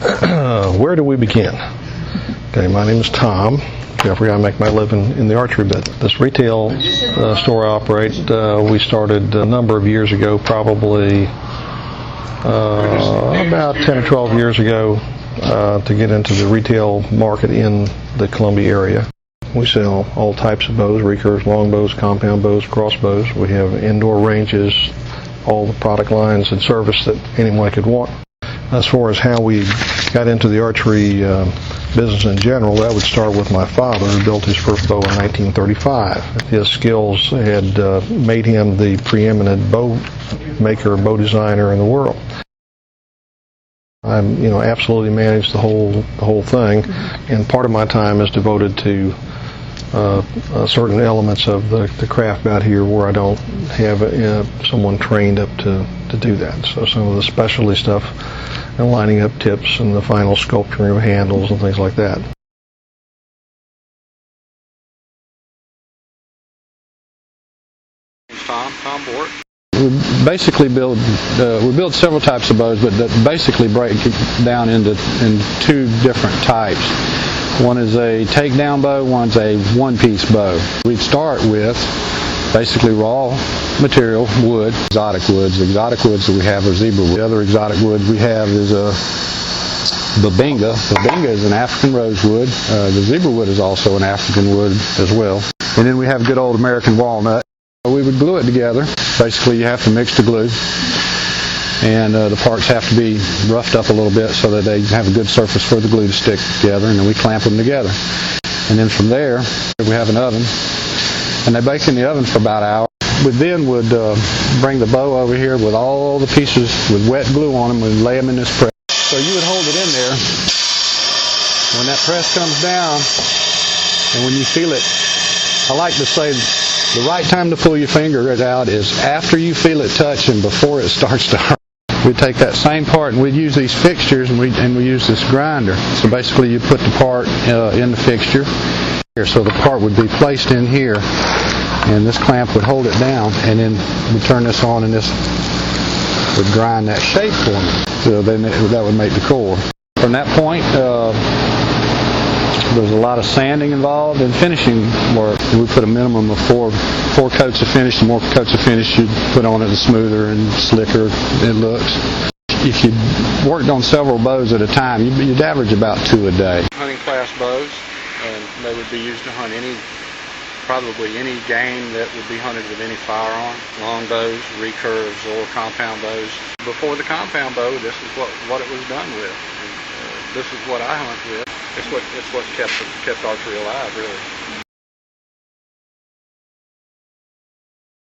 Where do we begin? Okay, my name is Tom Jeffery. I make my living in the archery business. This retail store I operate, we started a number of years ago, probably about 10 or 12 years ago, to get into the retail market in the Columbia area. We sell all types of bows, recurves, longbows, compound bows, crossbows. We have indoor ranges, all the product lines and service that anyone could want. As far as how we got into the archery business in general, that would start with my father, who built his first bow in 1935. His skills had made him the preeminent bow maker, bow designer in the world. I, absolutely manage the whole thing, and part of my time is devoted to certain elements of the craft out here where I don't have someone trained up to do that. So some of the specialty stuff and lining up tips and the final sculpturing of handles and things like that. Tom Boruk. We basically build several types of bows, but that basically break it down into two different types. One is a takedown bow, one's a one-piece bow. We'd start with basically raw material, wood, exotic woods. The exotic woods that we have are zebra wood. The other exotic wood we have is babinga. Babinga is an African rosewood. The zebra wood is also an African wood as well. And then we have good old American walnut. We would glue it together. Basically, you have to mix the glue, and the parts have to be roughed up a little bit so that they have a good surface for the glue to stick together, and then we clamp them together. And then from there, we have an oven, and they bake in the oven for about an hour. We then would bring the bow over here with all the pieces with wet glue on them and lay them in this press. So you would hold it in there. When that press comes down, and when you feel it, I like to say the right time to pull your finger out is after you feel it touch and before it starts to hurt. We'd take that same part and we'd use these fixtures and we use this grinder. So basically you put the part in the fixture here. So the part would be placed in here and this clamp would hold it down, and then we turn this on and this would grind that shape for me. So then that would make the core. From that point, there's a lot of sanding involved and finishing work. We put a minimum of four coats of finish. The more coats of finish you put on it, the smoother and slicker it looks. If you worked on several bows at a time, you'd average about 2 a day. Hunting class bows, and they would be used to hunt probably any game that would be hunted with any firearm. Long bows, recurves, or compound bows. Before the compound bow, this is what it was done with. And, this is what I hunt with. It's what kept archery alive, really.